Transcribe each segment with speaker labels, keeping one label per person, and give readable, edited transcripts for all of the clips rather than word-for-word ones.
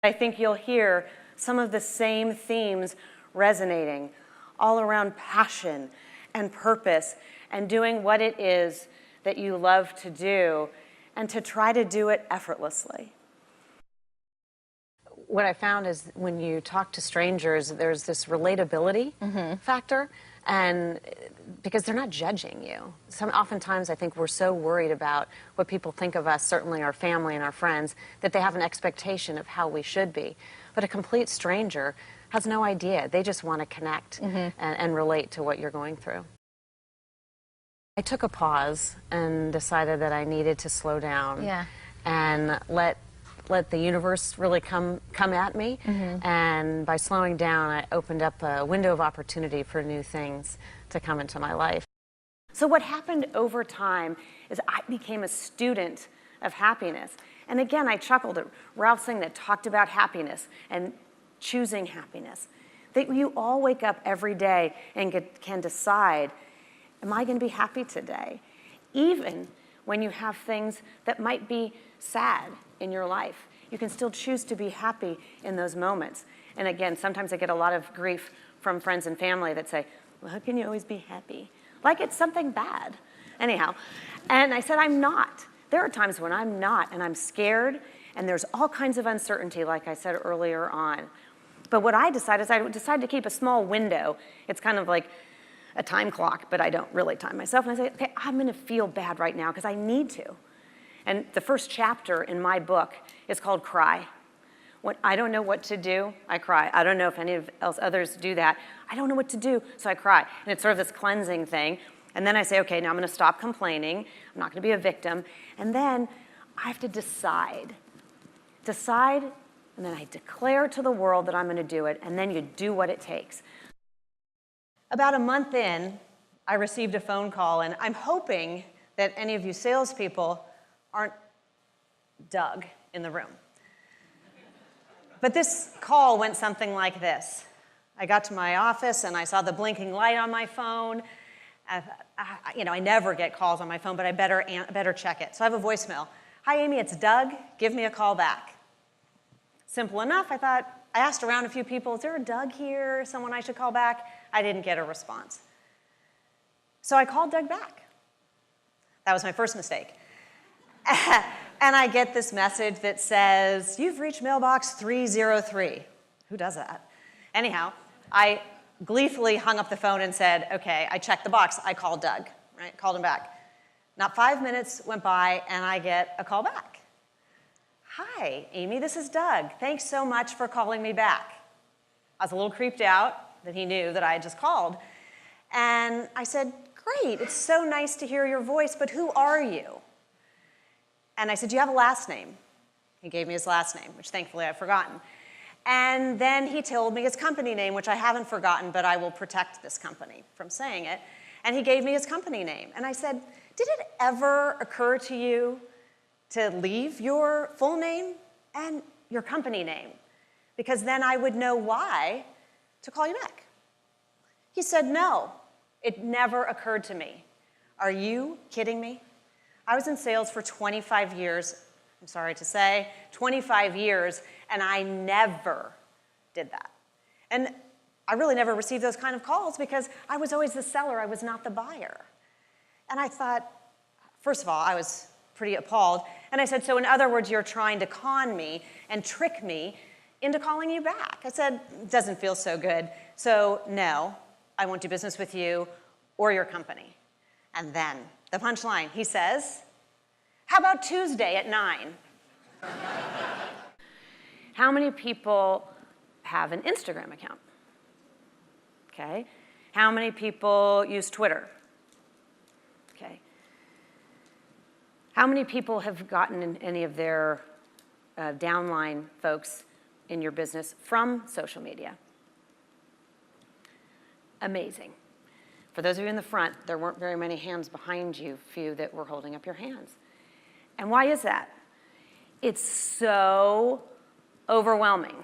Speaker 1: I think you'll hear some of the same themes resonating all around passion and purpose and doing what it is that you love to do and to try to do it effortlessly. What I found is when you talk to strangers, there's this relatability factor, and because they're not judging you. Oftentimes I think we're so worried about what people think of us, certainly our family and our friends, that they have an expectation of how we should be. But a complete stranger has no idea. They just want to connect and relate to what you're going through. I took a pause and decided that I needed to slow down and let the universe really come at me. And by slowing down, I opened up a window of opportunity for new things to come into my life. So what happened over time is I became a student of happiness. And again, I chuckled at Ralph Singh that talked about happiness and choosing happiness. That you all wake up every day and can decide, am I going to be happy today? Even when you have things that might be sad in your life, you can still choose to be happy in those moments. And again, sometimes I get a lot of grief from friends and family that say, well, how can you always be happy? Like it's something bad. Anyhow, and I said, I'm not. There are times when I'm not, and I'm scared, and there's all kinds of uncertainty, like I said earlier on. But what I decided is I decided to keep a small window. It's kind of like a time clock, but I don't really time myself. And I say, okay, I'm going to feel bad right now because I need to. And the first chapter in my book is called Cry. When I don't know what to do, I cry. I don't know if any of others do that. I don't know what to do, so I cry. And it's sort of this cleansing thing. And then I say, okay, now I'm going to stop complaining. I'm not going to be a victim. And then I have to decide. Decide, and then I declare to the world that I'm going to do it, and then you do what it takes. About a month in, I received a phone call, and I'm hoping that any of you salespeople aren't Doug in the room. But this call went something like this. I got to my office, and I saw the blinking light on my phone. I never get calls on my phone, but I better check it. So I have a voicemail. Hi, Amy, it's Doug. Give me a call back. Simple enough. I asked around a few people, is there a Doug here, someone I should call back? I didn't get a response. So I called Doug back. That was my first mistake. And I get this message that says, you've reached mailbox 303. Who does that? Anyhow, I gleefully hung up the phone and said, okay, I checked the box. I called Doug, right? Called him back. Not 5 minutes went by, and I get a call back. Hi, Amy, this is Doug. Thanks so much for calling me back. I was a little creeped out that he knew that I had just called. And I said, great, it's so nice to hear your voice, but who are you? And I said, do you have a last name? He gave me his last name, which thankfully I've forgotten. And then he told me his company name, which I haven't forgotten, but I will protect this company from saying it. And he gave me his company name. And I said, did it ever occur to you to leave your full name and your company name? Because then I would know why to call you back. He said, no, it never occurred to me. Are you kidding me? I was in sales for 25 years, I'm sorry to say, 25 years, and I never did that. And I really never received those kind of calls because I was always the seller, I was not the buyer. And I thought, first of all, I was pretty appalled. And I said, so in other words, you're trying to con me and trick me into calling you back. I said, it doesn't feel so good. So no, I won't do business with you or your company. And then the punchline, he says, how about Tuesday at 9? How many people have an Instagram account? Okay. How many people use Twitter? Okay. How many people have gotten any of their downline folks in your business from social media? Amazing. For those of you in the front, there weren't very many hands behind you, few that were holding up your hands. And why is that? It's so overwhelming.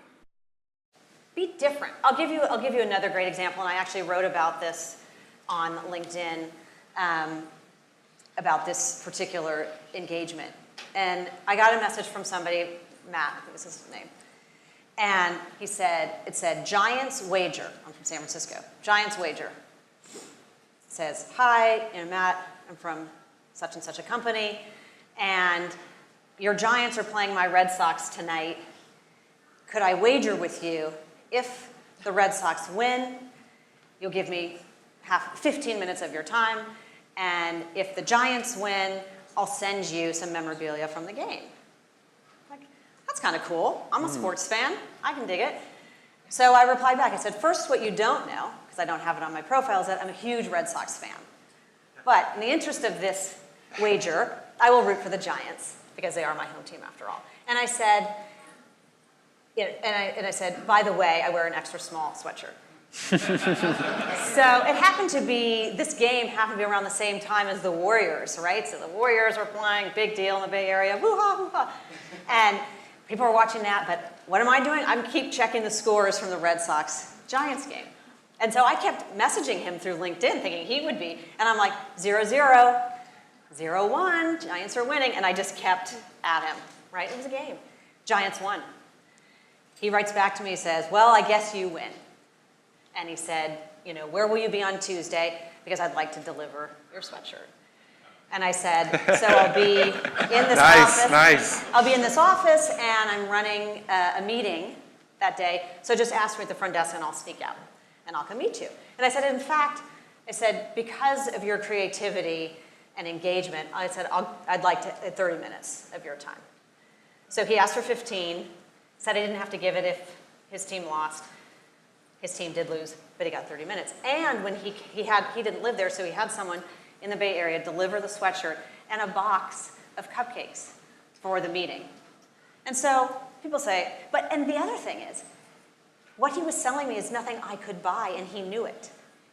Speaker 1: Be different. I'll give you another great example, and I actually wrote about this on LinkedIn, about this particular engagement. And I got a message from somebody, Matt, I think was his name,
Speaker 2: And he said, it said, Giants Wager. I'm from San Francisco. Giants Wager. It says, hi, Matt, I'm from such and such a company, and your Giants are playing my Red Sox tonight. Could I wager with you, if the Red Sox win, you'll give me 15 minutes of your time, and if the Giants win, I'll send you some memorabilia from the game. Like, that's kind of cool. I'm a sports fan. I can dig it. So I replied back. I said, first, what you don't know, because I don't have it on my profile, is that I'm a huge Red Sox fan. But in the interest of this wager, I will root for the Giants, because they are my home team after all. And I said, I said, by the way, I wear an extra small sweatshirt. So it happened to be, this game happened to be around the same time as the Warriors, right? So the Warriors were playing, big deal in the Bay Area, woo-ha, woo-ha. And people were watching that, but what am I doing? I'm keep checking the scores from the Red Sox-Giants game. And so I kept messaging him through LinkedIn, thinking he would be, and I'm like, 0-0, 0-1, Giants are winning, and I just kept at him, right? It was a game. Giants won. He writes back to me, he says, well, I guess you win. And he said, where will you be on Tuesday? Because I'd like to deliver your sweatshirt. And I said, so I'll be in this office. Nice. I'll be in this office, and I'm running a meeting that day. So just ask me at the front desk, and I'll sneak out, and I'll come meet you. And I said, in fact, because of your creativity and engagement, I said, I'd like 30 minutes of your time. So he asked for 15, said I didn't have to give it if his team lost. His team did lose, but he got 30 minutes. And when he didn't live there, so he had someone in the Bay Area deliver the sweatshirt and a box of cupcakes for the meeting. And so people say, and the other thing is, what he was selling me is nothing I could buy, and he knew it.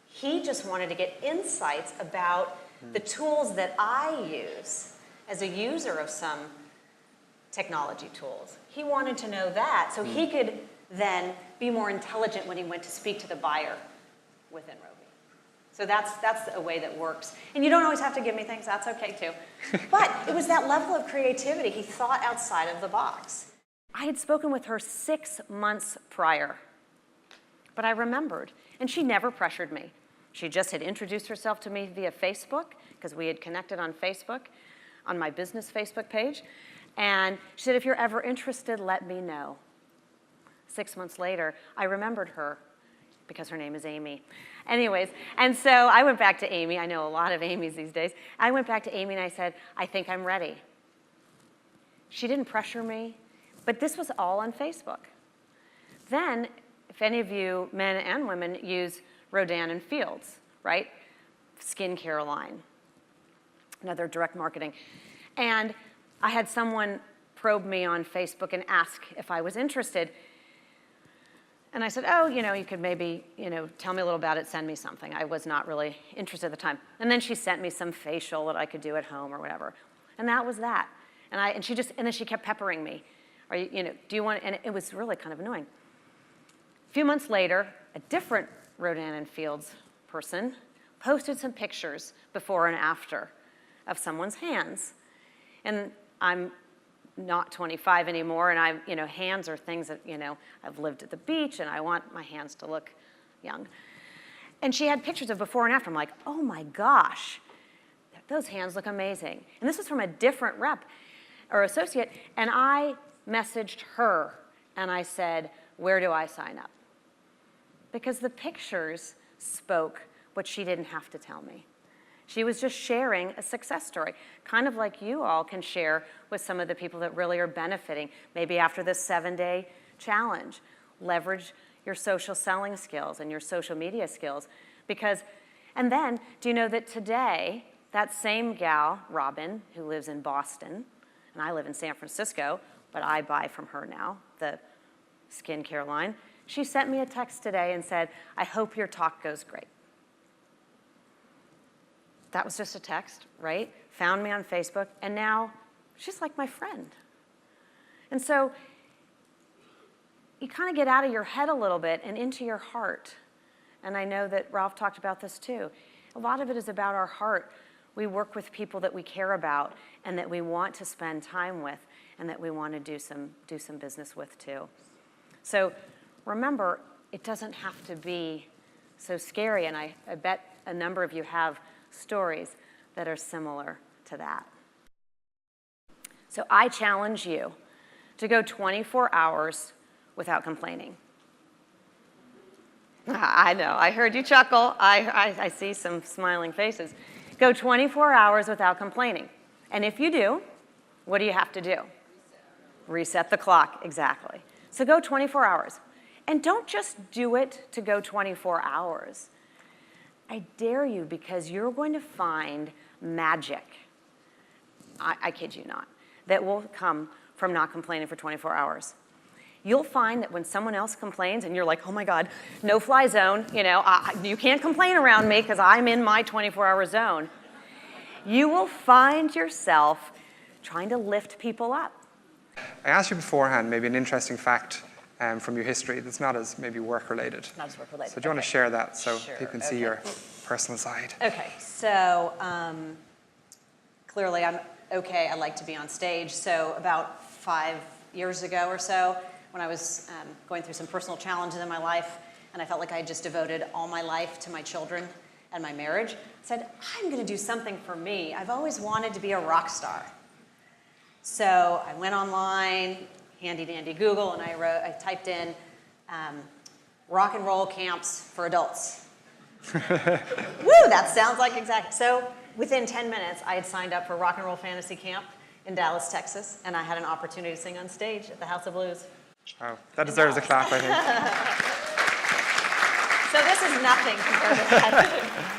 Speaker 2: He just wanted to get insights about the tools that I use as a user of some technology tools. He wanted to know that, so he could then be more intelligent when he went to speak to the buyer within Rovi. So that's a way that works. And you don't always have to give me things, that's okay too. But it was that level of creativity. He thought outside of the box. I had spoken with her 6 months prior, but I remembered, and she never pressured me. She just had introduced herself to me via Facebook, because we had connected on Facebook, on my business Facebook page, and she said, if you're ever interested, let me know. 6 months later, I remembered her because her name is Amy. Anyways, and so I went back to Amy. I know a lot of Amy's these days. I went back to Amy and I said, I think I'm ready. She didn't pressure me, but this was all on Facebook. Then, if any of you, men and women, use Rodan and Fields, right? Skincare line, another direct marketing. And I had someone probe me on Facebook and ask if I was interested. And I said, oh, you could maybe, tell me a little about it, send me something. I was not really interested at the time. And then she sent me some facial that I could do at home or whatever. And that was that. And then she kept peppering me. Do you want, and it was really kind of annoying. A few months later, a different Rodan and Fields person posted some pictures before and after of someone's hands. And I'm not 25 anymore, and hands are things that, I've lived at the beach, and I want my hands to look young. And she had pictures of before and after. I'm like, oh my gosh, those hands look amazing. And this was from a different rep or associate, and I messaged her, and I said, where do I sign up? Because the pictures spoke what she didn't have to tell me. She was just sharing a success story, kind of like you all can share with some of the people that really are benefiting, maybe after this 7-day challenge. Leverage your social selling skills and your social media skills. And then, do you know that today, that same gal, Robin, who lives in Boston, and I live in San Francisco, but I buy from her now, the skincare line, she sent me a text today and said, I hope your talk goes great. That was just a text, right? Found me on Facebook, and now she's like my friend. And so you kind of get out of your head a little bit and into your heart. And I know that Ralph talked about this too. A lot of it is about our heart. We work with people that we care about and that we want to spend time with and that we want to do some business with too.
Speaker 1: So remember, it doesn't have to be so scary, and I bet a number of you have stories that are similar to that. So I challenge you to go 24 hours without complaining. I know, I heard you chuckle. I see some smiling faces. Go 24 hours without complaining. And if you do, what do you have to do? Reset the clock, exactly. So go 24 hours. And don't just do it to go 24 hours. I dare you, because you're going to find magic, I kid you not, that will come from not complaining for 24 hours. You'll find that when someone else complains and you're like, oh my God, no-fly zone, you can't complain around me because I'm in my 24-hour zone. You will find yourself trying to lift people up.
Speaker 3: I asked you beforehand maybe an interesting fact from your history that's not as maybe work-related.
Speaker 2: Not as work-related.
Speaker 3: So do you want to share that so
Speaker 2: Sure,
Speaker 3: people can see your personal side?
Speaker 2: Okay, so clearly I like to be on stage. So about 5 years ago or so, when I was going through some personal challenges in my life, and I felt like I had just devoted all my life to my children and my marriage, I said, I'm going to do something for me. I've always wanted to be a rock star. So I went online, handy-dandy Google, and I typed in rock and roll camps for adults. Woo, that sounds like exactly. So within 10 minutes, I had signed up for Rock and Roll Fantasy Camp in Dallas, Texas, and I had an opportunity to sing on stage at the House of Blues.
Speaker 3: Wow, that deserves a clap, I think.
Speaker 2: So this is nothing compared to that.